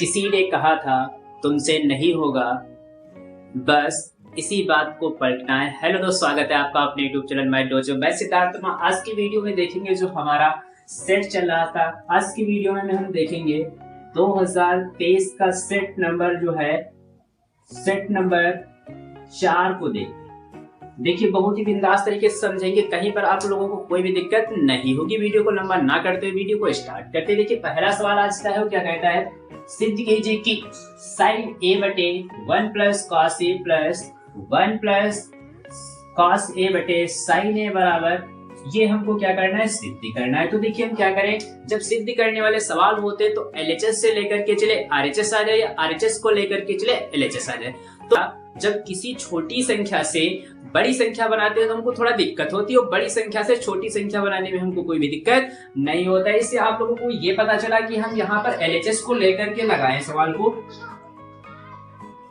किसी ने कहा था तुमसे नहीं होगा, बस इसी बात को पलटना है। हेलो दोस्तों, स्वागत है आपका अपने YouTube चैनल माय डोजो। मैं सिद्धार्थ। आज की वीडियो में देखेंगे जो हमारा सेट चल रहा था। आज की वीडियो में हम देखेंगे 2023 का सेट नंबर जो है, सेट नंबर 4 को देखिए बहुत ही बिंदास तरीके से समझेंगे, कहीं पर आप लोगों को कोई भी दिक्कत नहीं होगी। वीडियो को लंबा ना करते हुए वीडियो को स्टार्ट करते। देखिए पहला सवाल आज का है, वो क्या कहता है, सिद्ध कीजिए कि साइन ए बटे 1 plus cos A plus 1 plus cos A बटे साइन ए बराबर, ये हमको क्या करना है, सिद्ध करना है। तो देखिए हम क्या करें, जब सिद्ध करने वाले सवाल होते हैं तो LHS से लेकर के चले RHS आ जाए या RHS को लेकर के चले LHS आ जाए। तो जब किसी छोटी संख्या से बड़ी संख्या बनाते हैं तो हमको थोड़ा दिक्कत होती है, और बड़ी संख्या से छोटी संख्या बनाने में हमको कोई भी दिक्कत नहीं होता है। इससे आप लोगों को ये पता चला कि हम यहाँ पर LHS को लेकर के लगाएं, सवाल को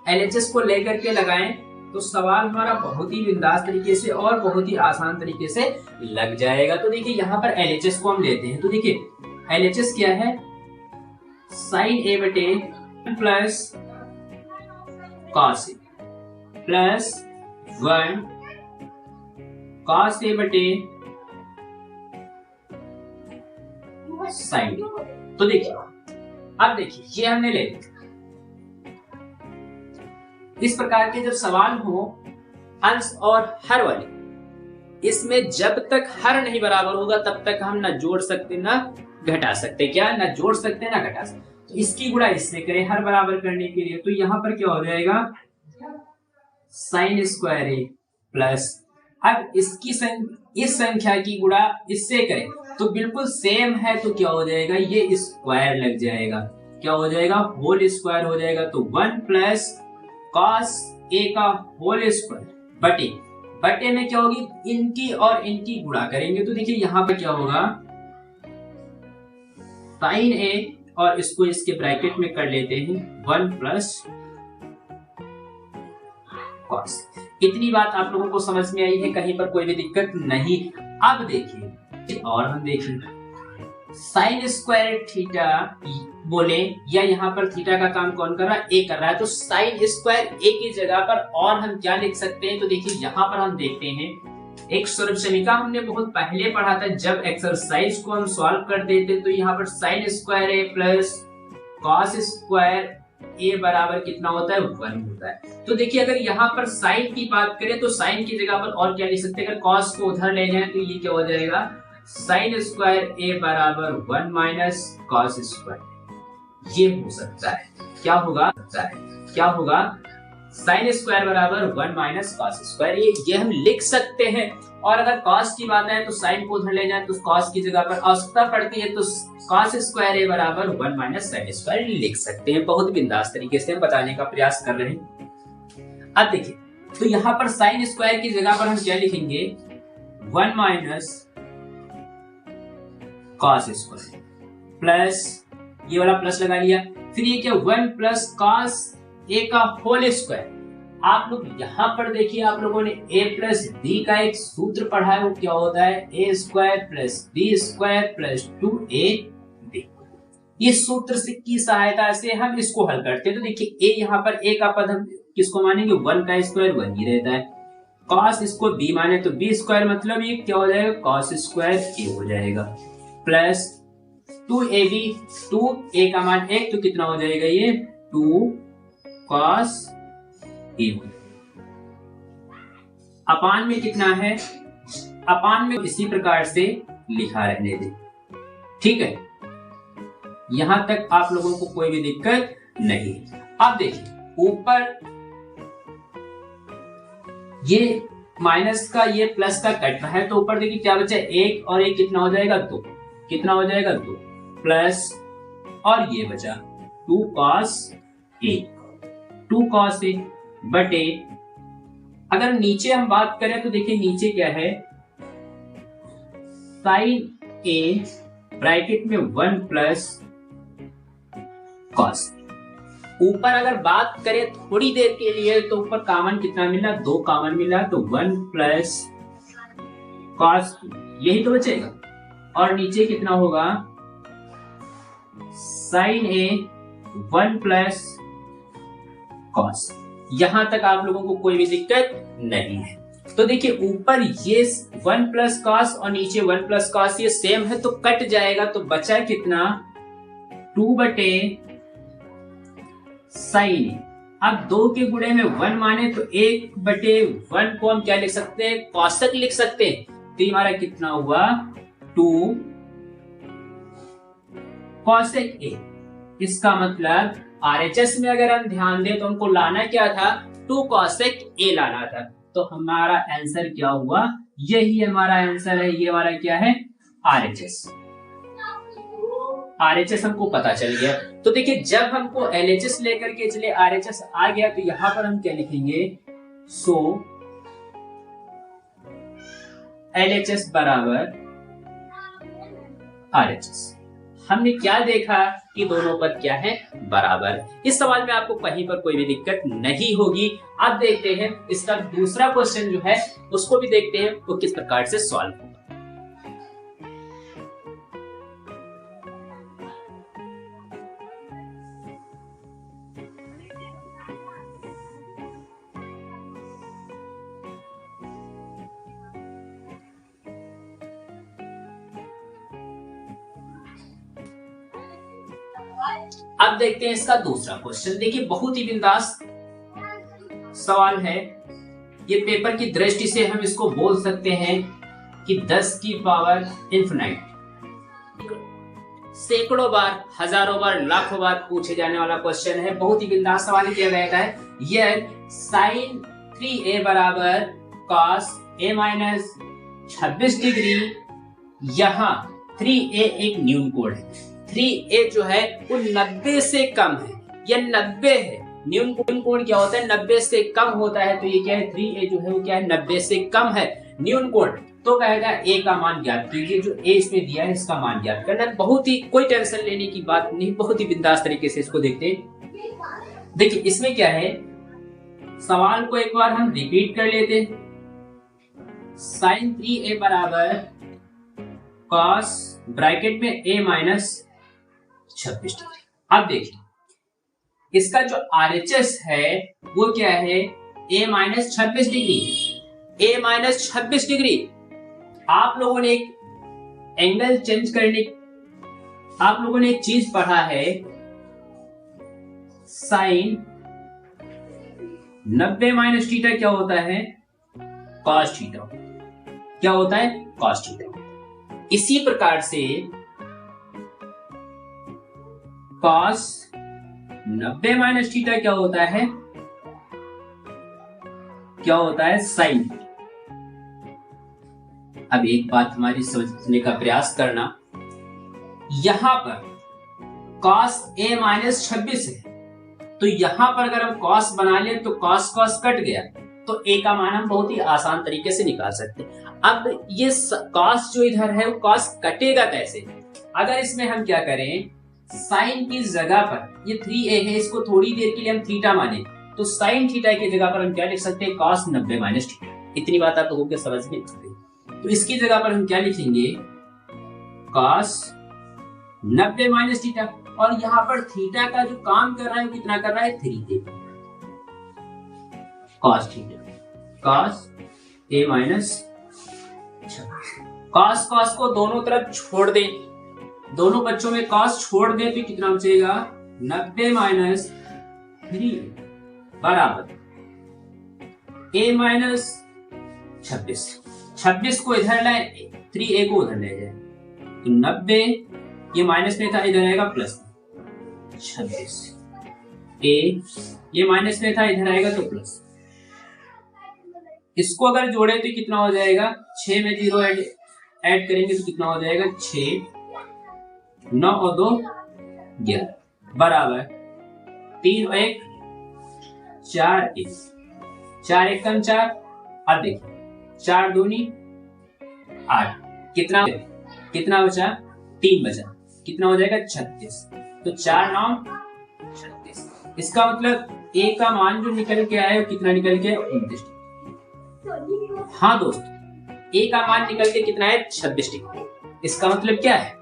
LHS को लेकर के लगाएं तो सवाल हमारा बहुत ही बिंदास तरीके से और बहुत ही आसान तरीके से लग जाएगा। तो देखिए यहाँ पर LHS को हम लेते हैं। तो देखिए LHS क्या है, साइन ए बटे plus cos A plus 1 cos A बटे साइन ए। तो देखिए अब देखिए ये हमने ले लिया। इस प्रकार के जब सवाल हो अंश और हर वाले, इसमें जब तक हर नहीं बराबर होगा तब तक हम ना जोड़ सकते ना घटा सकते। क्या, ना जोड़ सकते ना घटा सकते। तो इसकी गुणा इससे करें हर बराबर करने के लिए, तो यहाँ पर क्या हो जाएगा, साइन स्क्वायर ए प्लस, अब इसकी इस संख्या की गुणा इससे करें तो बिल्कुल सेम है, तो क्या हो जाएगा, ये स्क्वायर लग जाएगा, क्या हो जाएगा, होल स्क्वायर हो जाएगा। तो 1 प्लस कॉस ए का होल स्क्वायर बटे में क्या होगी, इनकी और इनकी गुणा करेंगे। तो देखिए यहाँ पे क्या होगा, साइन ए और इसको इसके ब्रैकेट में कर लेते हैं 1 प्लस कॉस। इतनी बात आप लोगों को समझ में आई है, कहीं पर कोई भी दिक्कत नहीं। अब देखिए और हम देखेंगे साइन स्क्वायर थीटा बोले, या यहाँ पर थीटा का काम कौन कर रहा है, ए कर रहा है। तो साइन स्क्वायर ए की जगह पर और हम क्या लिख सकते हैं, तो देखिए यहाँ पर हम देखते हैं एक सर्वसमीका हमने बहुत पहले पढ़ा था, जब एक्सरसाइज को हम सॉल्व कर देते तो यहाँ पर साइन स्क्वायर ए प्लस कॉस स्क्वायर ए बराबर कितना होता है, 1 होता है। तो देखिए अगर यहाँ पर साइन की बात करें तो साइन की जगह पर और क्या लिख सकते हैं, अगर कॉस को उधर ले जाए तो ये क्या हो जाएगा, साइन स्क्वायर ए बराबर 1 माइनस कॉस स्क्वायर। ये हो सकता है, क्या होगा, क्या होगा, साइन स्क्वायर बराबर 1 माइनस कॉस स्क्वायर, ये हम लिख सकते हैं। और अगर कॉस की बात है तो साइन को उधर ले जाए तो कॉस की जगह पर आवश्यकता पड़ती है तो कॉस स्क्वायर ए बराबर 1 माइनस साइन स्क्वायर लिख सकते हैं। बहुत बिंदास तरीके से हम बताने का प्रयास कर रहे हैं। अब देखिए तो यहाँ पर साइन स्क्वायर की जगह पर हम क्या लिखेंगे, 1 माइनस कॉस स्क्वायर प्लस, ये वाला प्लस लगा लिया, फिर ये क्या, 1 प्लस कॉस ए का होल स्क्वायर। आप लोग यहाँ पर देखिए, आप लोगों ने a प्लस बी का एक सूत्र पढ़ा है, वो क्या होता है, a square plus b square plus 2ab। इस सूत्र से की सहायता से हम इसको हल करते हैं। तो देखिए a यहाँ पर a का पद हम किसको मानेंगे, 1 का स्क्वायर 1 ही रहता है, कॉस इसको b माने तो b स्क्वायर मतलब ये क्या हो जाएगा, कॉस स्क्वायर a हो जाएगा, प्लस 2ab, 2a का मान 1 तो कितना हो जाएगा, ये 2 कॉस ए। अपान में कितना है, अपान में इसी प्रकार से लिखा रहने दे, ठीक है। यहां तक आप लोगों को कोई भी दिक्कत नहीं। अब देखिए ऊपर ये माइनस का ये प्लस का कट रहा है, तो ऊपर देखिए क्या बचा, 1 और 1 कितना हो जाएगा, 2, कितना हो जाएगा, 2 प्लस, और ये बचा 2 कॉस ए, 2 कॉस ए बटे, अगर नीचे हम बात करें तो देखिए नीचे क्या है, साइन ए ब्रैकेट में 1 प्लस कॉस। ऊपर अगर बात करें थोड़ी देर के लिए तो ऊपर कॉमन कितना मिला, 2 कॉमन मिला, तो 1 प्लस कॉस, यही तो बचेगा। और नीचे कितना होगा, साइन ए 1 प्लस कॉस। यहां तक आप लोगों को कोई भी दिक्कत नहीं है। तो देखिए ऊपर ये 1 प्लस कॉस और नीचे 1 प्लस कॉस ये सेम है तो कट जाएगा, तो बचा कितना 2 बटे साइन। अब 2 के गुणे में 1 माने तो 1 बटे 1 को हम क्या लिख सकते हैं, कौशक लिख सकते हैं। तो हमारा कितना हुआ 2 कौशक ए। इसका मतलब आरएचएस में अगर हम ध्यान दें तो हमको लाना क्या था, 2 कौशक ए लाना था। तो हमारा आंसर क्या हुआ, यही हमारा आंसर है। ये हमारा क्या है आरएचएस। आरएचएस हमको पता चल गया। तो देखिए जब हमको एलएचएस लेकर के चले आरएचएस आ गया तो यहां पर हम क्या लिखेंगे, सो एलएचएस बराबर आरएचएस। हमने क्या देखा कि दोनों पद क्या है बराबर। इस सवाल में आपको कहीं पर कोई भी दिक्कत नहीं होगी। अब देखते हैं इसका दूसरा क्वेश्चन जो है उसको भी देखते हैं वो किस प्रकार से सॉल्व होगा। अब देखते हैं इसका दूसरा क्वेश्चन। देखिए बहुत ही बिंदास सवाल है। ये पेपर की दृष्टि से हम इसको बोल सकते हैं कि 10 की पावर इंफिनाइट, सैकड़ों बार, हजारों बार, लाखों बार पूछे जाने वाला क्वेश्चन है। बहुत ही बिंदास सवाल किया गया है। यह साइन 3a बराबर कॉस a माइनस 26 डिग्री। यहाँ 3a एक न्यून कोड है। 3a जो है वो 90 से कम है, यह 90 है। न्यून कोण क्या होता है, 90 से कम होता है। तो ये क्या है 3a जो है वो क्या है 90 से कम है न्यून कोण। तो कहेगा a का मान ज्ञात कीजिए। जो a इसमें दिया है इसका मान ज्ञात करना। बहुत ही कोई टेंशन लेने की बात नहीं, बहुत ही बिंदास तरीके से इसको देखते हैं। देखिए इसमें क्या है, सवाल को एक बार हम रिपीट कर लेते हैं। साइन 3a बराबर कॉस ब्रैकेट में a माइनस 26 डिग्री। अब देखिए इसका जो आरएचएस है वो क्या है a minus 26 degree. a minus 26 degree. आप लोगों ने एक एंगल चेंज करने, आप लोगों ने एक चीज पढ़ा है, साइन 90 माइनस थीटा क्या होता है, कॉस थीटा। क्या होता है कॉस थीटा। इसी प्रकार से कॉस 90 माइनस थीटा क्या होता है, क्या होता है साइन। अब एक बात हमारी समझने का प्रयास करना, यहां पर कॉस a माइनस 26 है, तो यहां पर अगर हम कॉस बना ले तो कॉस कॉस कट गया, तो a का मान हम बहुत ही आसान तरीके से निकाल सकते हैं। अब ये कॉस जो इधर है वो कॉस कटेगा कैसे, अगर इसमें हम क्या करें, साइन की जगह पर ये 3a है, इसको थोड़ी देर के लिए हम थीटा माने, तो साइन थीटा की जगह पर हम क्या लिख सकते हैं, कॉस 90 माइनस थीटा। इतनी बात आप लोगों के समझ में आ गई। तो इसकी जगह पर हम क्या लिखेंगे, कॉस 90 माइनस थीटा। और यहाँ पर थीटा का जो काम कर रहा है वो कितना कर रहा है, 3a cos theta, cos a minus. Cos cos को दोनों तरफ छोड़ दें, दोनों बच्चों में कॉस छोड़ दें तो कितना बचेगा, 90 माइनस 3 बराबर a माइनस 26। 26 को इधर लाए, 3a को उधर ले जाए, तो 90 ये माइनस में था, इधर आएगा प्लस 26। a ये माइनस में था, इधर आएगा तो प्लस। इसको अगर जोड़े तो कितना हो जाएगा, 6 में 0 ऐड करेंगे तो कितना हो जाएगा, 6, 9 और 2 11 बराबर 3 और 1 4, 4 1 कम 4। अब देखिए 4 दूनी 8, कितना कितना बचा, 3 बचा, कितना हो जाएगा 36। तो 4 9 36। इसका मतलब a का मान जो निकल के आया कितना निकल के 29। हाँ दोस्तों, a का मान निकल के कितना है, 26 डिग्री। इसका मतलब क्या है,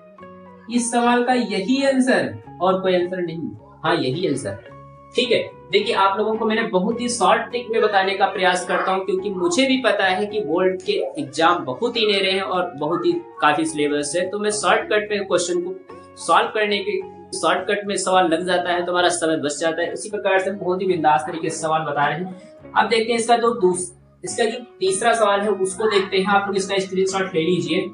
इस सवाल का यही आंसर और कोई आंसर नहीं। हाँ यही आंसर है। ठीक है, देखिए आप लोगों को मैंने बहुत ही शॉर्ट ट्रिक में बताने का प्रयास करता हूँ, क्योंकि मुझे भी पता है कि बोर्ड के एग्जाम बहुत ही नेरे हैं और बहुत ही काफी सिलेबस है, तो मैं शॉर्टकट में क्वेश्चन को सॉल्व करने के शॉर्टकट में सवाल लग जाता है तो हमारा समय बच जाता है। इसी प्रकार से बहुत ही बिंदास तरीके से सवाल बता रहे हैं। अब देखते हैं इसका जो तीसरा सवाल है उसको देखते हैं। आप लोग इसका स्क्रीनशॉट ले लीजिए।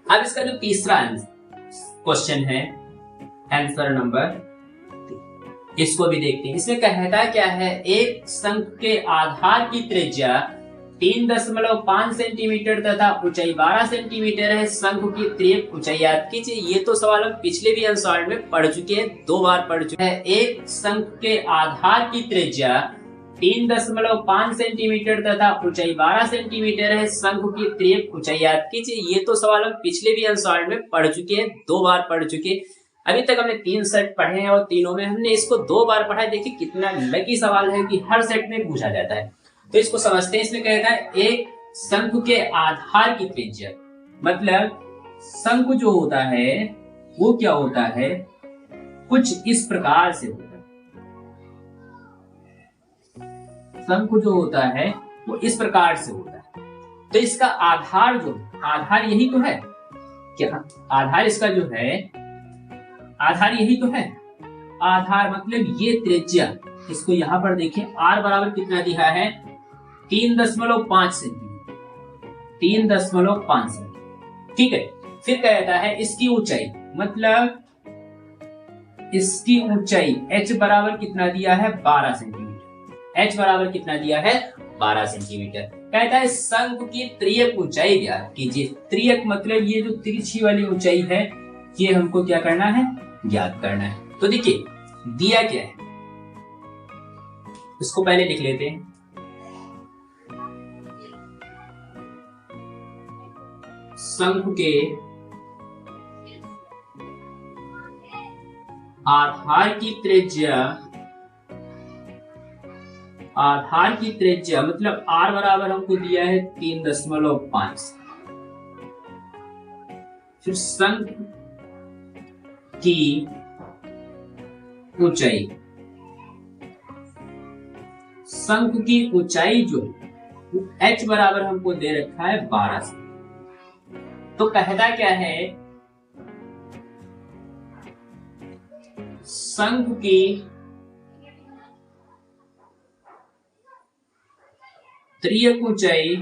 अब इसका जो तीसरा क्वेश्चन है, आंसर नंबर, इसको भी देखते हैं। इसमें कहता क्या है, एक शंख के आधार की त्रिज्या 3.5 सेंटीमीटर तथा ऊंचाई 12 सेंटीमीटर है। शंख की त्रियक ऊंचाई याद कीजिए। ये तो सवाल हम पिछले भी आंसर में पढ़ चुके हैं, 2 बार पढ़ चुके हैं। एक शंख के आधार की त्रिज्या 3.5 सेंटीमीटर तथा ऊंचाई 12 सेंटीमीटर है। शंख की त्रियक ऊंचाई याद कीजिए। ये तो सवाल हम पिछले भी आंसर में पढ़ चुके हैं, 2 बार पढ़ चुके हैं। अभी तक हमने 3 सेट पढ़े हैं और तीनों में हमने इसको 2 बार पढ़ा है। देखिए कितना लकी सवाल है कि हर सेट में पूछा जाता है। तो इसको समझते हैं। इसमें कहता है एक शंख के आधार की त्रिज्या, मतलब शंख जो होता है वो क्या होता है, कुछ इस प्रकार से होता है। शंख जो होता है वो इस प्रकार से होता है। तो इसका आधार जो आधार यही तो है क्या, आधार इसका जो है आधार यही तो है। आधार मतलब ये त्रिज्या, इसको यहां पर देखिए r बराबर कितना दिया है, 3.5 सेंटीमीटर, 3.5 सेंटीमीटर। ठीक है, फिर कहता है इसकी ऊंचाई, मतलब इसकी ऊंचाई h बराबर कितना दिया है, 12 सेंटीमीटर। h बराबर कितना दिया है, 12 सेंटीमीटर। कहता है शंख की त्रियक ऊंचाई ज्ञात कीजिए। त्रियक मतलब ये जो तिरछी वाली ऊंचाई है, ये हमको क्या करना है, ज्ञात करना है। तो देखिए दिया क्या है, इसको पहले लिख लेते हैं। शंख के आधार की त्रिज्या मतलब r बराबर हमको दिया है 3.5। फिर शंख की ऊंचाई, शंख की ऊंचाई जो h बराबर हमको दे रखा है 12 से। तो कहता क्या है, शंख की त्रियक ऊंचाई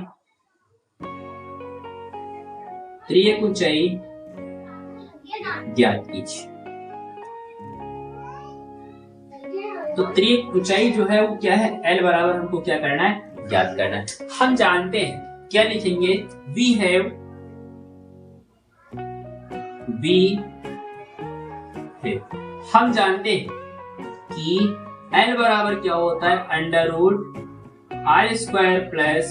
ज्ञात कीजिए। तो त्रियक ऊंचाई जो है वो क्या है, L बराबर हमको क्या करना है, ज्ञात करना है। हम जानते हैं, क्या लिखेंगे, वी हैव हम जानते हैं कि L बराबर क्या होता है, √r² प्लस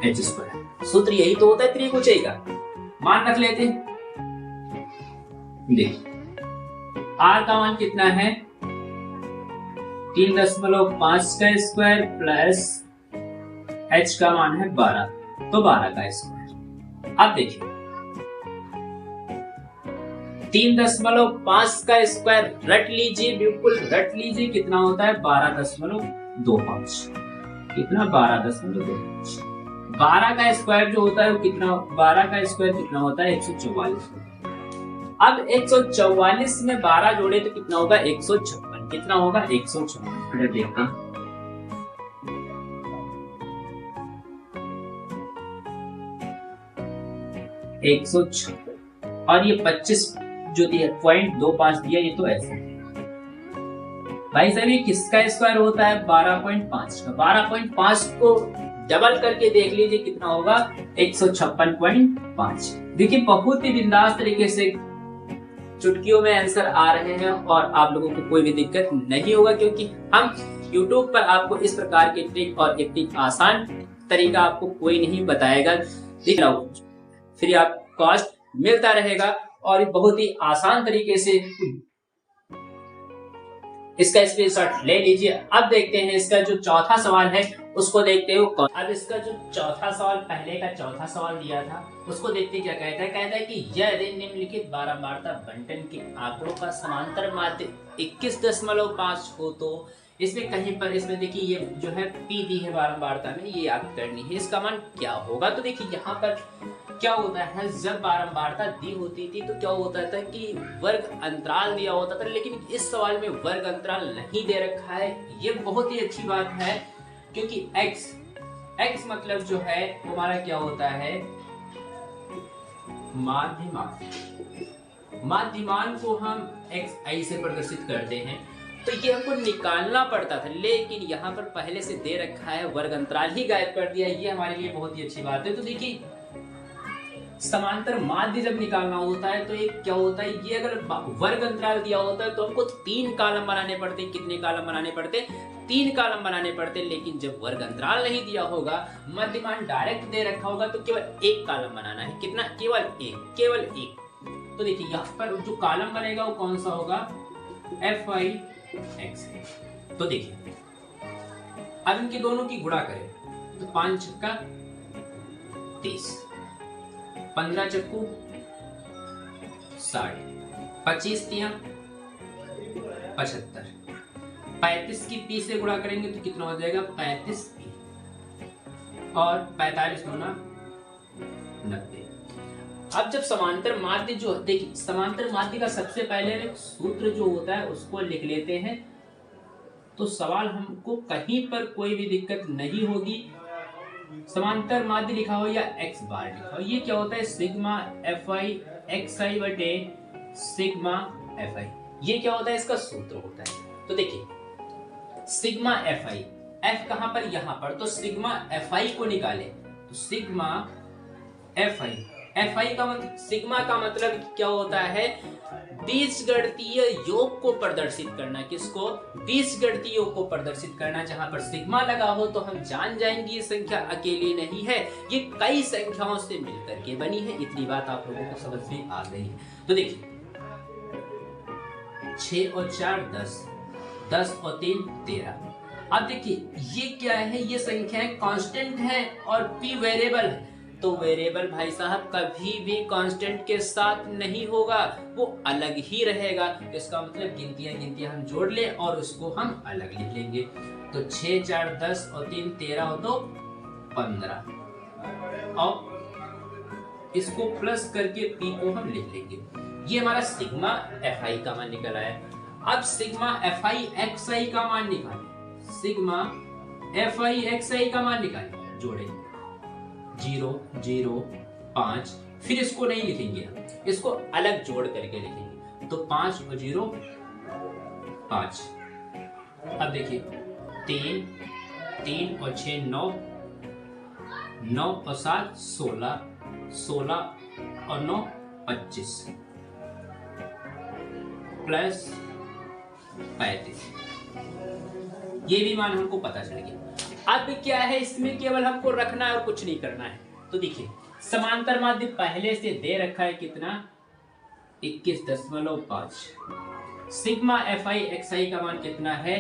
h²। सूत्र यही तो होता है त्रियक ऊंचाई का, मान रख लेते हैं। देखिए r का मान कितना है, 3.5 का स्क्वायर प्लस h का मान है 12, तो 12 का स्क्वायर। अब देखिए 3.5 का स्क्वायर रट लीजिए, बिल्कुल रट लीजिए, कितना होता है 12.25। कितना, 12.25। 12 का स्क्वायर जो होता है वो कितना, 12 का स्क्वायर कितना होता है, 144। अब 144 में 12 जोड़े तो कितना होगा, 156। कितना होगा, 156। देखते हैं, और ये 25 जो दिया 0.25 दिया, ये तो ऐसे भाई साहब ये किसका स्क्वायर होता है, 12.5 का। 12.5 को डबल करके देख लीजिए कितना होगा, 156.5। देखिए बहुत ही बिंदास तरीके से चुटकियों में आंसर आ रहे हैं और आप लोगों को कोई भी दिक्कत नहीं होगा, क्योंकि हम YouTube पर आपको इस प्रकार के ट्रिक और एक आसान तरीका आपको कोई नहीं बताएगा। दिख रहा हो, फ्री ऑफ कॉस्ट मिलता रहेगा और बहुत ही आसान तरीके से इसका स्क्रीनशॉट ले लीजिए। अब देखते हैं इसका जो चौथा सवाल है उसको देखते हो। अब इसका जो चौथा सवाल, पहले का चौथा सवाल दिया था उसको देखते क्या कहता है। कहता है कि यदि निम्नलिखित बारंबारता बंटन के आंकड़ों का समांतर माध्य 21.5 हो तो इसमें कहीं पर, इसमें देखिए ये जो है पी दी है बारंबारता में, ये आप करनी है, इसका मान क्या होगा। तो देखिए यहाँ पर क्या होता है, जब बारंबारता दी होती थी तो क्या होता था कि वर्ग अंतराल दिया होता था, लेकिन इस सवाल में वर्ग अंतराल नहीं दे रखा है। ये बहुत ही अच्छी बात है क्योंकि x मतलब जो है हमारा क्या होता है, माध्यमान। माध्यमान को हम xi से प्रदर्शित करते हैं, तो ये हमको निकालना पड़ता था, लेकिन यहाँ पर पहले से दे रखा है, वर्ग अंतराल ही गायब कर दिया। ये हमारे लिए बहुत ही अच्छी बात है। तो देखिए समांतर माध्य जब निकालना होता है तो एक क्या होता है, ये अगर वर्ग अंतराल दिया होता है तो हमको 3 कॉलम बनाने पड़ते। कितने कॉलम बनाने पड़ते? 3 कॉलम बनाने पड़ते। लेकिन जब वर्ग अंतराल नहीं दिया होगा, मध्यमान डायरेक्ट दे रखा होगा, तो केवल 1 कॉलम बनाना है। कितना? केवल एक। तो देखिए यहाँ पर जो कॉलम बनेगा वो कौन सा होगा, fi(x). तो देखिए अब इनके दोनों की गुणा करें तो 5 छक्का 30, 15 चक्कू 60, 25 तिया 75, 35 की 30 से गुणा करेंगे तो कितना हो जाएगा, 35 पी, और 45 गुना 90। अब जब समांतर माध्य जो, देखिए समांतर माध्य का सबसे पहले सूत्र जो होता है उसको लिख लेते हैं, तो सवाल हमको कहीं पर कोई भी दिक्कत नहीं होगी। समांतर माध्य लिखा हो या x बार लिखा हो, ये क्या होता है, सिग्मा fi xi बटे सिग्मा fi। ये क्या होता है, इसका सूत्र होता है। तो देखिए सिग्मा fi, f कहां पर, यहां पर, तो सिग्मा fi को निकाले तो सिग्मा fi का मतलब, सिग्मा का मतलब क्या होता है, बीजगणितीय योग को प्रदर्शित करना। किसको? बीजगणितीय योग को प्रदर्शित करना। जहां पर सिग्मा लगा हो तो हम जान जाएंगे ये संख्या अकेली नहीं है, ये कई संख्याओं से मिलकर के बनी है। इतनी बात आप लोगों को समझ में आ गई है। तो देखिए 6 और 4 10, 10 और 3 13। अब देखिए ये क्या है, ये संख्याएं कांस्टेंट है और p वेरिएबल है। तो वेरिएबल भाई साहब कभी भी कांस्टेंट के साथ नहीं होगा, वो अलग ही रहेगा। इसका मतलब गिनतियां हम जोड़ ले और उसको हम अलग लिख लेंगे। तो 6 4 10 और 3 13 हो तो 15, और इसको प्लस करके p को हम लिख लेंगे। ये हमारा सिग्मा fi का मान निकल आया। अब सिग्मा fi xi का मान निकालें। सिग्मा fi xi का मान निकालें, जोड़ें 0 0 5, फिर इसको नहीं लिखेंगे, इसको अलग जोड़ करके लिखेंगे। तो 5 और 0 5। अब देखिए 3 और 6 9, 9 और 7 16, 16 और 9 25, प्लस 35। ये भी मान हमको पता चल गया। अब क्या है, इसमें केवल हमको रखना है और कुछ नहीं करना है। तो देखिए समांतर माध्य पहले से दे रखा है, कितना, 21.5। सिग्मा fi xi का मान कितना है,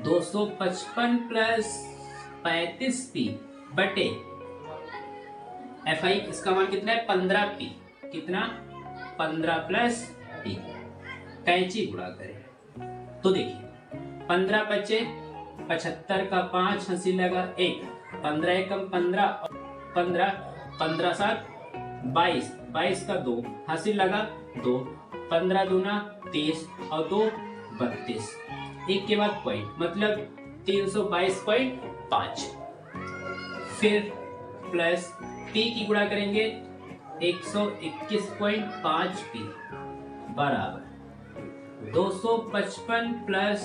255 प्लस 35p बटे fi, इसका मान कितना है, 15p। कितना, 15 प्लस p। कैंची गुणा करें तो देखिए 15 बचे 75 का 5, हंसी लगा 1, 15 एकम 15, 15 15 7 22, 22 का 2, हंसी लगा 2, 15 दूना 30 और 2 32, एक के बाद पॉइंट, मतलब 322.5। फिर प्लस p की गुणा करेंगे 121.5 p बराबर 255 प्लस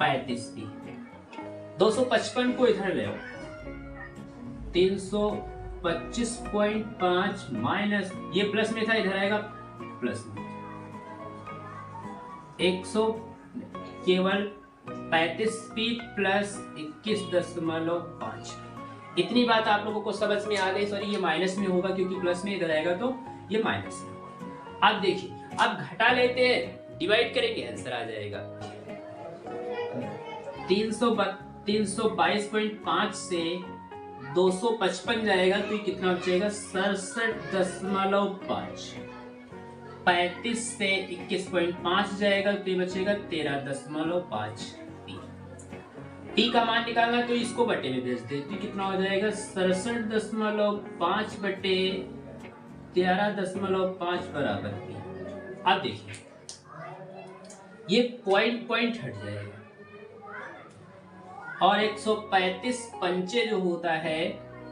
35p। 255 को इधर ले आओ, 325.5 माइनस, ये प्लस में था, इधर आएगा प्लस में 100, केवल 35p प्लस 21.5। इतनी बात आप लोगों को समझ में आ गई। सॉरी ये माइनस में होगा क्योंकि प्लस में इधर आएगा तो ये माइनस में। अब देखिए, अब घटा लेते हैं, डिवाइड करेंगे, आंसर आ जाएगा 322.5 से 255 जाएगा तो ये कितना बचेगा 67.5। 35 से 21.5 जाएगा तो ये बचेगा 13.5। पी का मान निकालना तो इसको बटे में भेज दे तो कितना हो जाएगा 67.5 बटे 13.5 बराबर पी। अब देखिए ये पॉइंट हट जाएगा और 135 पंचे जो होता है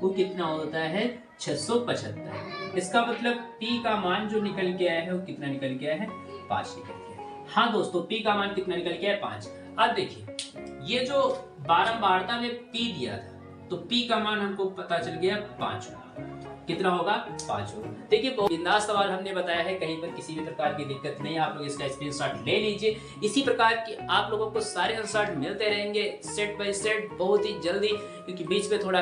वो कितना होता है 675। इसका मतलब पी का मान जो निकल के आया है वो कितना निकल के आया है 5 निकल के आया है। हाँ दोस्तों, पी का मान कितना निकल के आया 5। अब देखिए ये जो बारंबारता में पी दिया था तो पी का मान हमको पता चल गया 5 होगा। कितना होगा 5 होगा। देखिए बहुत बिंदास सवाल हमने बताया है, कहीं पर किसी भी प्रकार की दिक्कत नहीं है। आप लोग इसका स्क्रीनशॉट ले लीजिए। इसी प्रकार की आप लोगों को सारे आंसर मिलते रहेंगे सेट बाय सेट बहुत ही जल्दी, क्योंकि बीच में थोड़ा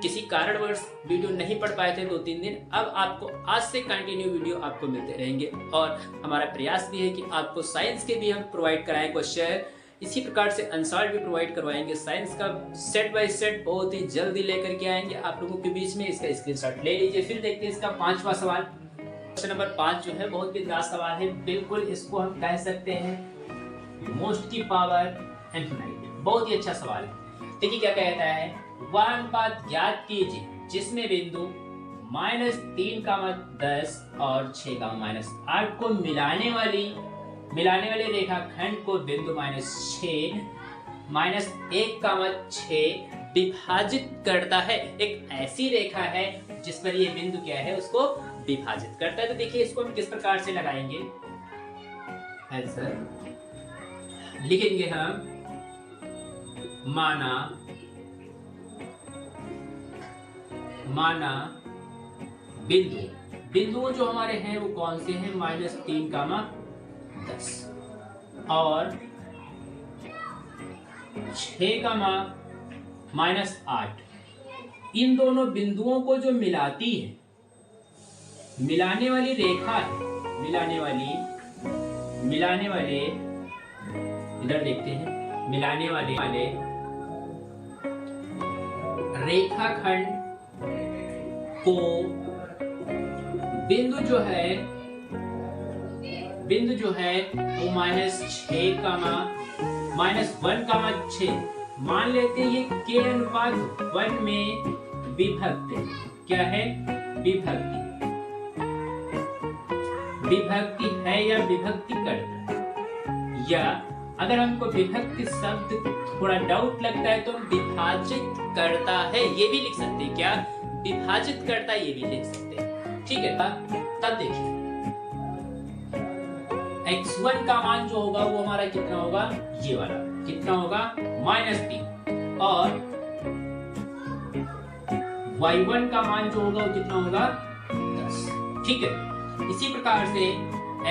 किसी कारणवश वीडियो नहीं पढ़ पाए थे 2-3 दिन। अब आपको आज से कंटिन्यू वीडियो आपको मिलते रहेंगे और हमारा प्रयास भी है कि आपको साइंस के भी हम प्रोवाइड कराएं क्वेश्चन, इसी प्रकार से आंसर भी प्रोवाइड करवाएंगे। साइंस का सेट बाय सेट बहुत ही जल्दी लेकर के आएंगे आप लोगों के बीच में। इसका स्क्रीनशॉट ले लीजिए। फिर देखते हैं इसका 5वां सवाल। क्वेश्चन नंबर 5 जो है बहुत बिंदास सवाल है, बिल्कुल इसको हम कह सकते हैं मोस्ट की पावर इनफिनिट। बहुत ही अच्छा सवाल है। देखिए क्या कहता है, वह अनुपात ज्ञात कीजिए जिसमें बिंदु -3, 10 और 6, -8 को मिलाने वाले रेखाखंड को बिंदु -6, -1, 6 विभाजित करता है। एक ऐसी रेखा है जिस पर ये बिंदु क्या है उसको विभाजित करता है। तो देखिए इसको हम किस प्रकार से लगाएंगे, आंसर लिखेंगे हम। माना बिंदु जो हमारे हैं वो कौन से हैं, -3, 10 और 6, -8। इन दोनों बिंदुओं को जो मिलाती है, मिलाने वाली रेखा है, मिलाने वाले इधर देखते हैं, मिलाने वाले रेखाखंड को बिंदु जो है वो -6, -1, 6 मान लेते हैं ये के अनुपात 1 में विभक्त है। क्या है, विभक्ति है या विभक्ति करता है, या अगर हमको विभक्ति शब्द थोड़ा डाउट लगता है तो हम विभाजित करता है ये भी लिख सकते हैं। क्या, विभाजित करता ये भी लिख सकते हैं। ठीक है, तब देखिए x1 का मान जो होगा वो हमारा कितना होगा, ये वाला कितना होगा -3, और y1 का मान जो होगा वो कितना होगा 10। ठीक है, इसी प्रकार से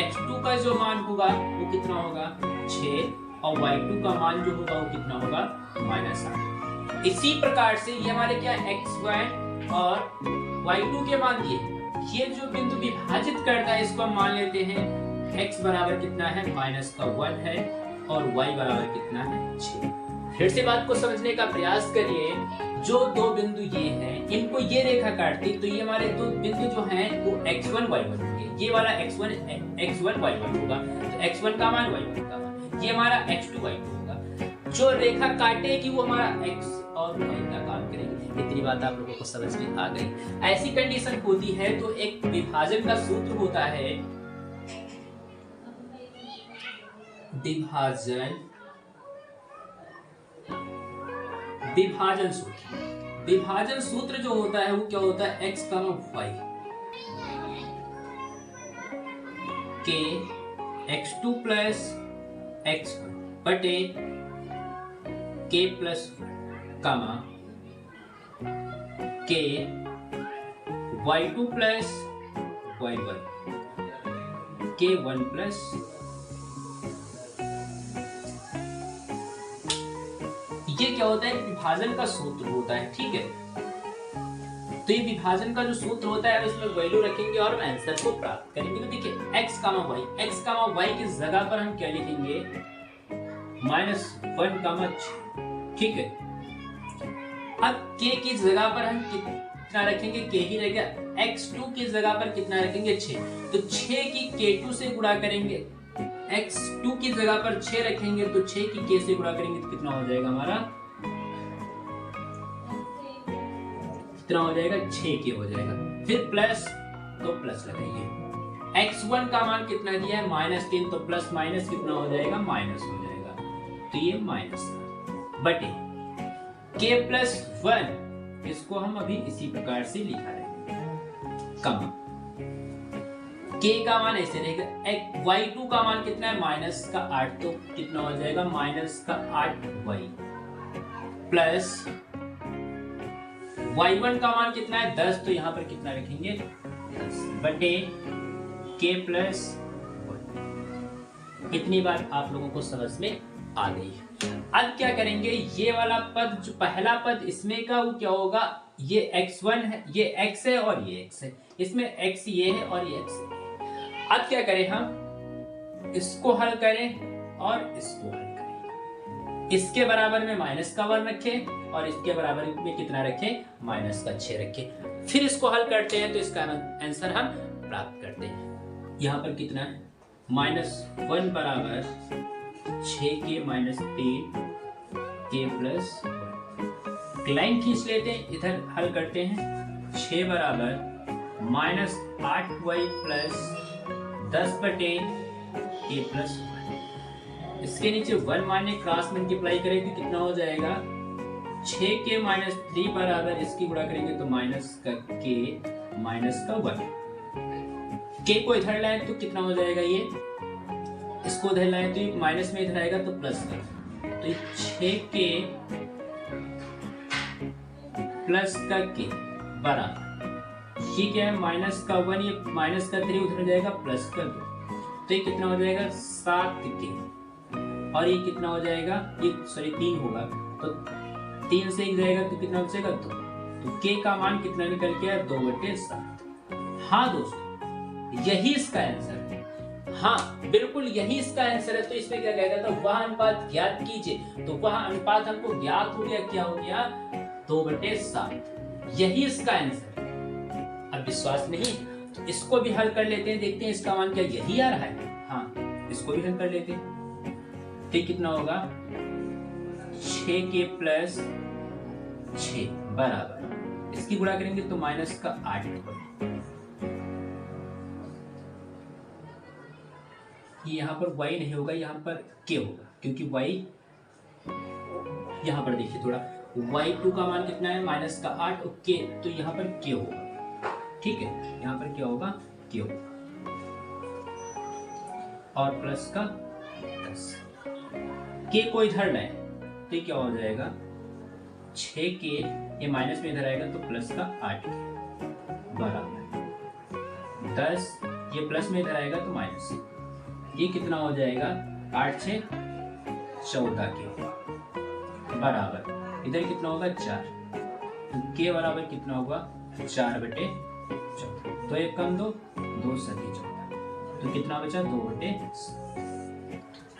x2 का जो मान होगा वो कितना होगा 6, और y2 का मान जो होगा वो कितना होगा -8। इसी प्रकार से ये हमारे क्या x1 और y2 के मान दिए, ये जो बिंदु विभाजित करता है इसको हम मान लेते हैं x बराबर कितना है -1 है और y बराबर कितना है 6। फिर से बात को समझने का प्रयास करिए। जो दो बिंदु ये हैं इनको ये रेखा काटती तो ये हमारे दो बिंदु जो हैं वो x1 y1 होंगे। ये वाला x1 y1 होगा तो x1 का मान y1 का मान, ये हमारा x2 y2 होगा। जो रेखा काटेगी वो हमारा x और y का काम करेगी। इतनी बात आप लोगों को समझ में आ गई। ऐसी कंडीशन होती है तो एक विभाजन का सूत्र होता है, विभाजन सूत्र जो होता है वो क्या होता है, x, y के x2 + x1 बटे k + 1, के y2 + y1 के 1 + ये क्या होता है, विभाजन का सूत्र होता है। ठीक है, तो ये विभाजन का जो सूत्र होता है उसमें वैल्यू रखेंगे और आंसर को प्राप्त करेंगे। तो देखिए x, y की जगह पर हम क्या लिखेंगे -1, ठीक है। अब k की जगह पर हम कितना रखेंगे, k ही रहेगा। x2 की जगह पर कितना रखेंगे 6, तो 6 की k2 से गुणा करेंगे। x2 की जगह पर 6 रखेंगे तो 6 की k से गुणा करेंगे तो कितना हो जाएगा हमारा, कितना हो जाएगा 6k हो जाएगा। फिर प्लस, तो प्लस लगाइए। x1 का मान कितना दिया है -3, तो प्लस माइनस कितना हो जाएगा, माइनस हो जाएगा। तो ये माइनस बटे k+1, इसको हम अभी इसी प्रकार से लिखा रहेंगे, कमा k का मान ऐसे रहेगा। y2 का मान कितना है -8, तो कितना हो जाएगा -8y, प्लस y1 का मान कितना है 10, तो यहाँ पर कितना रखेंगे 10 बटे k+1। इतनी बात आप लोगों को समझ में आ गई है। अब क्या करेंगे, ये वाला पद जो पहला पद इसमें का वो क्या होगा, ये x1 है, ये x है और ये x है, इसमें x ये है और ये x है। अब क्या करें, हम इसको हल करें और इसको हल करें। इसके बराबर में -1 रखें और इसके बराबर में कितना रखें, -6 रखें। फिर इसको हल करते हैं तो इसका आंसर हम प्राप्त करते हैं। यहाँ पर कितना है -1 बराबर 6k -3 k+1। लाइन खींच लेते हैं, इधर हल करते हैं। 6 बराबर -8y प्लस 10 बटे k+1। इसके नीचे 1 माने क्रॉस मल्टीप्लाई करें तो कितना हो जाएगा, 6k -3 बराबर इसकी गुणा करेंगे तो -1। k को इधर लाए तो कितना हो जाएगा, ये इसको इधर लाए तो ये माइनस में इधर आएगा तो प्लस का, तो ये 6k प्लस का k बराबर, ये क्या है -1, ये -3 उधर जाएगा प्लस का 2, तो ये कितना हो जाएगा 7k, और ये कितना हो जाएगा, ये सॉरी 3 होगा, तो 3 से 1 जाएगा तो कितना बचेगा 2, तो k का मान कितना निकल के आया 2/7। हाँ दोस्तों, यही इसका आंसर है। हाँ बिल्कुल यही इसका आंसर है। तो इसमें क्या कहेगा था, वह अनुपात ज्ञात कीजिए, तो वह अनुपात हमको ज्ञात हो गया, क्या हो गया 2/7। यही इसका आंसर है। अब विश्वास नहीं तो इसको भी हल कर लेते हैं, देखते हैं इसका मान क्या यही आ रहा है। हाँ इसको भी हल कर लेते हैं, तो कितना होगा 6k + 6 बराबर, इसकी गुणा करेंगे तो -8 होगा। यहाँ पर y नहीं होगा, यहाँ पर k होगा, क्योंकि y यहाँ पर देखिए थोड़ा, y2 का मान कितना है -8 और k, तो यहाँ पर k होगा, ठीक है, यहाँ पर क्या होगा k होगा, और प्लस का 10, k को इधर लाए तो ये क्या हो जाएगा 6k, ये माइनस में इधर आएगा तो प्लस का 8 बराबर 10, ये प्लस में इधर आएगा तो माइनस, ये कितना हो जाएगा 8 से 14 के बराबर, इधर कितना होगा 4, तो के बराबर कितना होगा 4/14, तो 1 कम 2 2 सदी 14, तो कितना बचा 2/7।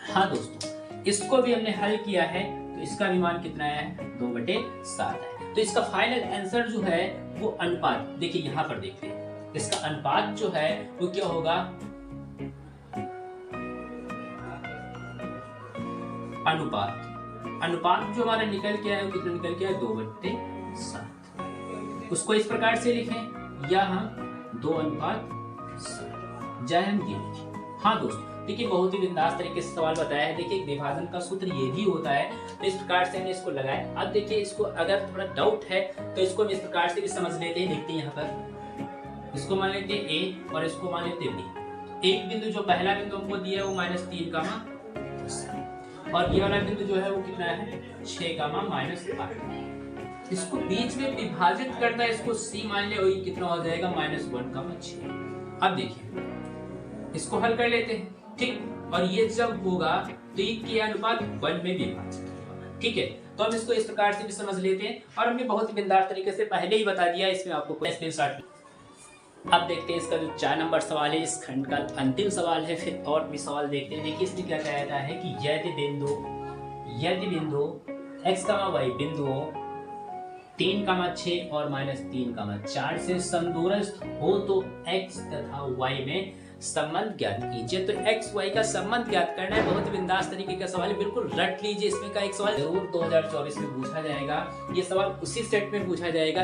हाँ दोस्तों, इसको भी हमने हल किया है, तो इसका भी मान कितना है 2/7 है। तो इसका फाइनल आंसर जो है वो अनुपात, देखिए यहाँ पर देखते हैं, इसका अनुपात जो है वो क्या होगा, अनुपात जो हमारा निकल के आया वो कितना निकल के आया 2/7। उसको इस प्रकार से लिखें, या हम 2:7 जय हम ये लिखें। हाँ दोस्तों देखिए, बहुत ही बिंदास तरीके से सवाल बताया है। देखिए विभाजन का सूत्र ये भी होता है, तो इस प्रकार से हमने इसको लगाया। अब देखिए इसको अगर थोड़ा डाउट है तो इसको हम इस प्रकार से भी समझ लेते हैं। देखते हैं यहाँ पर, इसको मान लेते हैं a और इसको मान लेते हैं b। एक बिंदु जो पहला बिंदु हमको दिया है वो -3 का मान 10, और ये वाला बिंदु जो है वो कितना है 6 का मान -8। इसको बीच में विभाजित करता है, इसको c मान ले, और ये कितना हो जाएगा -1 का मान 6। अब देखिए इसको हल कर लेते हैं, ठीक, और ये जब होगा तो ये के अनुपात 1 में विभाजित होगा, ठीक है। तो तो हम इसको इस प्रकार से भी समझ लेते हैं और हमने बहुत ही बिंदास तरीके से पहले ही बता दिया, इसमें आपको कोई स्क्रीनशॉट। अब देखते हैं इसका जो 4 नंबर सवाल है, इस खंड का अंतिम सवाल है। फिर और भी सवाल देखते हैं। देखिए इसमें क्या कहता है कि यदि बिंदु x, y बिंदुओं 3, 6 और -3, 4 से समदूरस्थ हो तो x तथा y में संबंध ज्ञात कीजिए। तो x y का संबंध ज्ञात करना है। बहुत बिंदास तरीके का सवाल है, बिल्कुल रट लीजिए। इसमें का एक सवाल जरूर 2024 में पूछा जाएगा। ये सवाल उसी सेट में पूछा जाएगा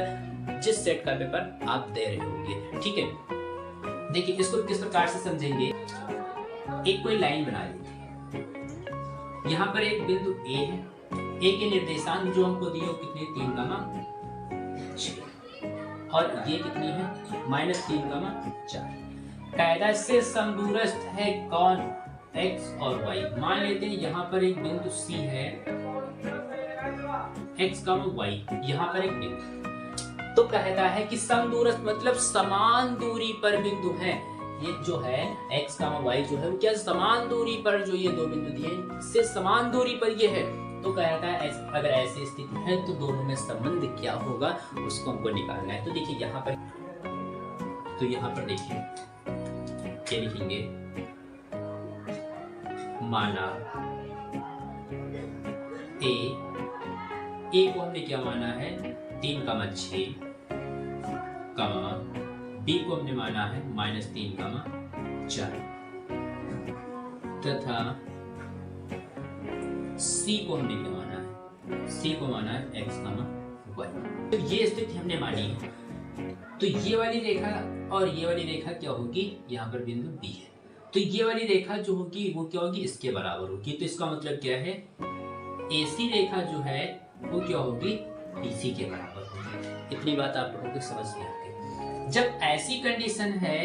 जिस सेट का पेपर आप दे रहे होंगे, ठीक है। देखिए इसको किस प्रकार से समझेंगे। एक कोई लाइन बना लीजिए, यहाँ पर एक बिंदु A है। A के निर्देशांक जो हमको दिए वो कितने, 3, 6 और ये कितनी है, -3, 4। कायदा से समदूरस्थ है कौन, x और y। मान लेते हैं यहाँ पर एक बिंदु C है, x, y, यहाँ पर एक बिंदु। तो कहता है कि समदूरस्थ मतलब समान दूरी पर बिंदु है। ये जो है x, y जो है वो क्या समान दूरी पर, जो ये दो बिंदु दिए इससे समान दूरी पर ये है। तो कहता है अगर ऐसी स्थिति है तो दोनों में संबंध क्या होगा उसको हमको निकालना है। तो देखिए यहाँ पर, तो यहाँ पर देखिए क्या लिखेंगे, माना ए को हमने क्या माना है 3, 6, बी को हमने माना है -3, 4 तथा सी को हमने क्या माना है, सी को माना है x, y। तो ये स्थिति हमने मानी है। तो ये वाली रेखा और ये वाली रेखा क्या होगी, यहाँ पर बिंदु B है, तो ये वाली रेखा जो होगी वो क्या होगी, इसके बराबर होगी। तो इसका मतलब क्या है, AC रेखा जो है वो क्या होगी, BC के बराबर होगी। इतनी बात आप लोगों को समझ में आ गई। जब ऐसी कंडीशन है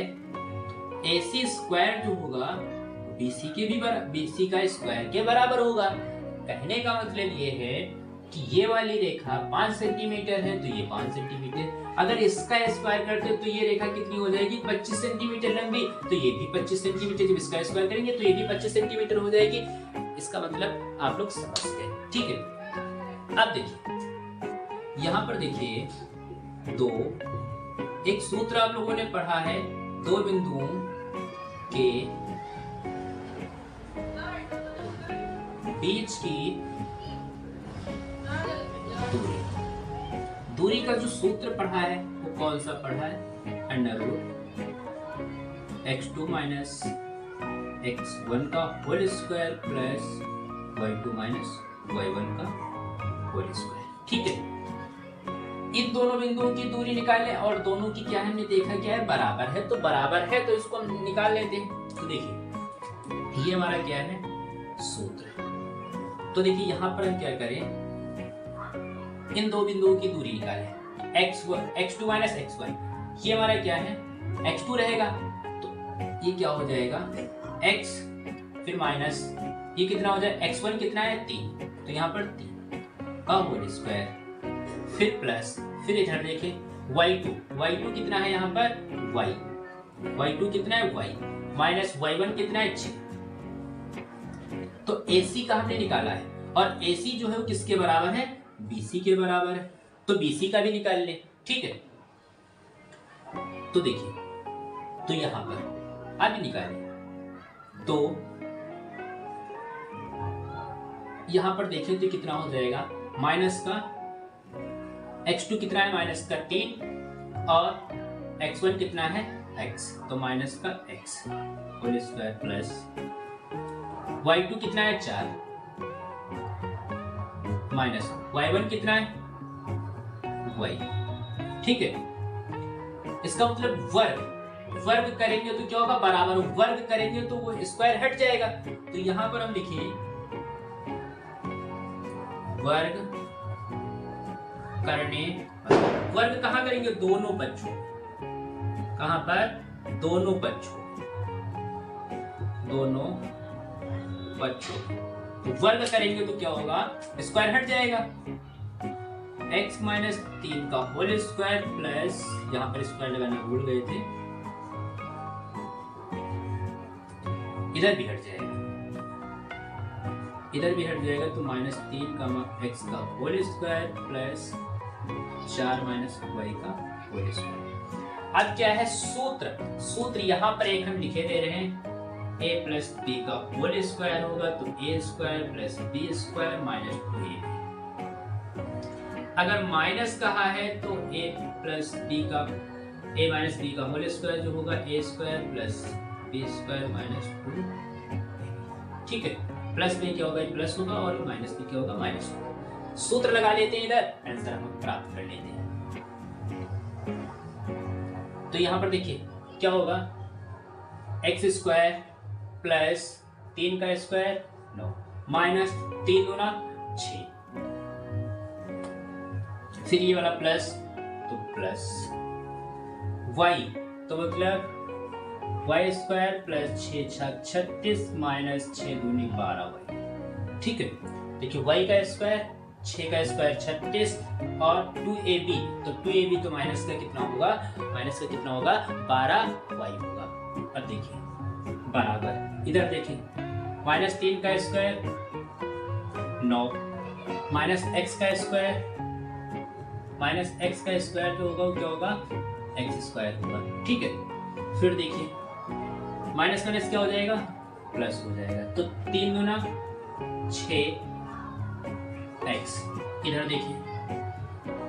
AC स्क्वायर जो होगा BC के भी BC का स्क्वायर के बराबर होगा। कहने का मतलब ये है कि ये वाली रेखा 5 सेंटीमीटर है तो ये 5 सेंटीमीटर, अगर इसका स्क्वायर करते तो ये रेखा कितनी हो जाएगी, 25 सेंटीमीटर लंबी, तो ये भी 25 सेंटीमीटर, जब इसका स्क्वायर करेंगे तो ये भी 25 सेंटीमीटर हो जाएगी। इसका मतलब आप लोग समझ गए, ठीक है। अब देखिए यहाँ पर देखिए एक सूत्र आप लोगों ने पढ़ा है, दो बिंदुओं के बीच की दूरी का जो सूत्र पढ़ा है वो कौन सा पढ़ा है, √x2 - x1 का whole square plus y2 - y1 का होल स्क्वायर, ठीक है। इन दोनों बिंदुओं की दूरी निकालें और दोनों की क्या हमने देखा क्या है, बराबर है। तो बराबर है तो इसको हम निकाल लेते हैं। तो देखिए ये हमारा क्या है, सूत्र है। तो देखिए यहाँ पर हम क्या करें, इन दो बिंदुओं की दूरी निकालें, x2 - x1। ये हमारा क्या है, x2 रहेगा, तो ये क्या हो जाएगा, x फिर माइनस ये कितना हो जाए, x1 कितना है 3, तो यहाँ पर 3 का होल स्क्वायर, फिर प्लस, फिर इधर देखें y2 कितना है यहाँ पर y2 कितना है y, माइनस y1 कितना है 6। तो AC का हमने निकाला है और AC जो है वो किसके बराबर है, BC के बराबर है। तो BC का भी निकाल ले, ठीक है। तो देखिए तो यहां पर अभी निकालें तो यहां पर देखें तो कितना हो जाएगा, माइनस का x2 कितना है, माइनस का 3 और x1 कितना है x, तो माइनस का x whole square plus y2 कितना है 4 माइनस y1 कितना है y, ठीक है। इसका मतलब वर्ग करेंगे तो क्या होगा, बराबर, वर्ग करेंगे तो वो स्क्वायर हट जाएगा। तो यहां पर हम लिखिए वर्ग करने, वर्ग कहां करेंगे, दोनों पक्षों, कहां पर, दोनों पक्षों तो वर्ग करेंगे तो क्या होगा, स्क्वायर हट जाएगा, x - 3 का होल स्क्वायर प्लस, यहां पर स्क्वायर लगाना भूल गए थे, इधर भी हट जाएगा, इधर भी हट जाएगा तो -3 x का whole square plus 4 minus y का होल स्क्वायर। अब क्या है सूत्र यहाँ पर एक हम लिखे दे रहे हैं, a प्लस b का होल स्क्वायर होगा तो a square plus b square minus 2ab। अगर माइनस कहा है तो a माइनस b का होल स्क्वायर जो होगा a square plus b square minus 2। ठीक है, प्लस में क्या होगा, प्लस होगा और माइनस में क्या होगा, माइनस होगा। सूत्र लगा लेते हैं, इधर आंसर हम प्राप्त कर लेते हैं। तो यहां पर देखिए क्या होगा, एक्स स्क्वायर प्लस 3 का स्क्वायर 9 माइनस 3 गुना 6, फिर ये वाला प्लस तो प्लस y तो मतलब y स्क्वायर प्लस 6 36 माइनस 6 दूनी 12y। ठीक है, देखिए y का स्क्वायर 6 का स्क्वायर 36 और 2ab तो 2ab तो माइनस का कितना होगा, 12y होगा। अब देखिए बराबर इधर देखिए -3 का स्क्वायर 9 माइनस x का स्क्वायर जो होगा क्या होगा, x स्क्वायर होगा। ठीक है, फिर देखिए माइनस माइनस क्या हो जाएगा, प्लस हो जाएगा तो 3 गुना 6x। इधर देखिए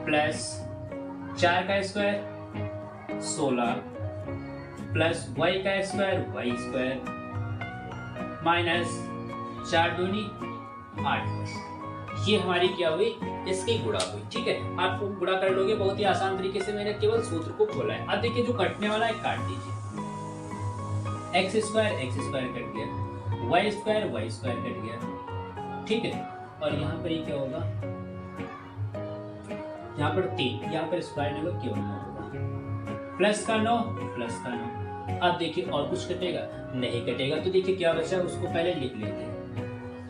प्लस 4 का स्क्वायर 16 प्लस y का स्क्वायर y स्क्वायर माइनस 4 दूनी 8। ये हमारी क्या हुई, इसकी गुणा हुई। ठीक है, आप गुणा कर लोगे बहुत ही आसान तरीके से, मैंने केवल सूत्र को खोला है। अब देखिए जो कटने वाला है काट दीजिए, x स्क्वायर कट गया, y स्क्वायर कट गया। ठीक है, और यहाँ पर ये क्या होगा, यहाँ पर 3, यहाँ पर स्क्वायर होगा केवल 9 होगा, प्लस का 9 प्लस का 9। अब देखिए और कुछ कटेगा, नहीं कटेगा, तो देखिए क्या बचा उसको पहले लिख लेते हैं।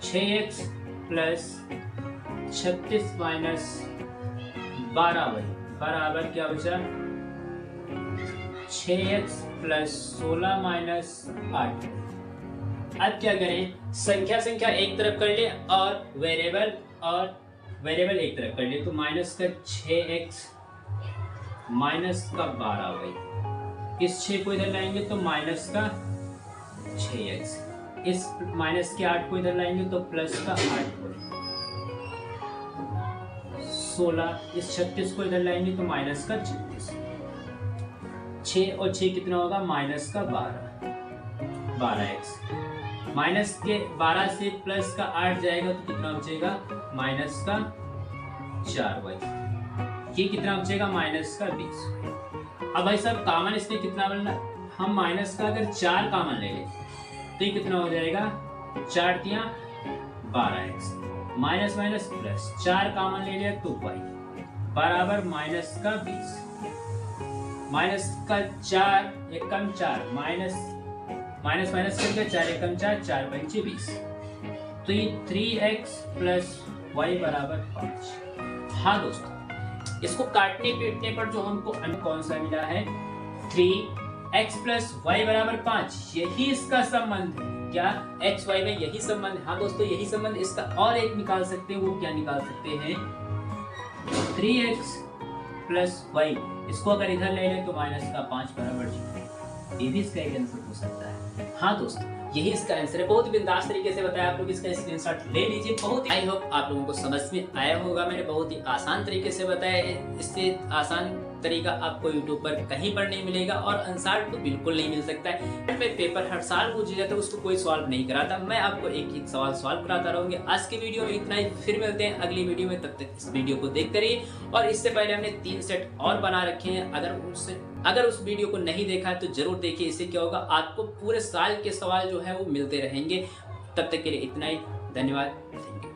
6x प्लस 36 माइनस 12y बराबर क्या बचा, 6x प्लस 16 माइनस 8। अब क्या करें, संख्या एक तरफ कर ले और वेरिएबल एक तरफ कर ले, तो माइनस का 6x माइनस का 12y, इस 6 को इधर लाएंगे तो माइनस का 6x, इस माइनस के 8 को इधर लाएंगे तो प्लस का 8y, 16, इस 36 को इधर लाएंगे तो माइनस का 36, 6 और 6 कितना होगा, माइनस का 12x, माइनस के 12 से प्लस का 8 जाएगा तो कितना बचेगा, माइनस का 4y, ये कितना बचेगा, माइनस का 20। अब भाई साहब कॉमन इसमें कितना बनना, हम माइनस का अगर 4 कॉमन ले लें तो ये कितना हो जाएगा, 4 तिया 12x, minus minus plus 4 common ले लिया तो y बराबर माइनस का 20, माइनस का 4 एकम 4 माइनस करके 4 एकम 4 4 पंचे 20, तो ये 3x प्लस y बराबर 5। हाँ दोस्तों, इसको काटने पीटने पर जो हमको कौन सा मिला है, 3x प्लस y बराबर 5, यही इसका संबंध है। क्या x y में यही संबंध? हाँ दोस्तों, यही संबंध। इसका और एक निकाल सकते हैं, वो क्या निकाल सकते हैं, 3x प्लस y, इसको अगर इधर ले लें तो माइनस का 5 बराबर, ये भी इसका एक आंसर हो सकता है। हाँ दोस्तों, यही इसका आंसर है। बहुत बिंदास तरीके से बताया, आप लोग इसका स्क्रीनशॉट ले लीजिए। बहुत आई होप आप लोगों को समझ में आया होगा। मैंने बहुत ही आसान तरीके से बताया है, इससे आसान तरीका आपको यूट्यूब पर कहीं पर नहीं मिलेगा और आंसर तो बिल्कुल नहीं मिल सकता है। पेपर हर साल पूछा जाता है, उसको कोई सवाल नहीं कराता, मैं आपको एक एक सवाल सॉल्व कराता रहूंगा। आज की वीडियो में इतना ही, फिर मिलते हैं अगली वीडियो में। तब तक इस वीडियो को देखते रहिए। और इससे पहले हमने 3 सेट और बना रखे हैं, अगर उस वीडियो को नहीं देखा है तो जरूर देखिए। इससे क्या होगा, आपको पूरे साल के सवाल जो है वो मिलते रहेंगे। तब तक के लिए इतना ही, धन्यवाद, थैंक यू।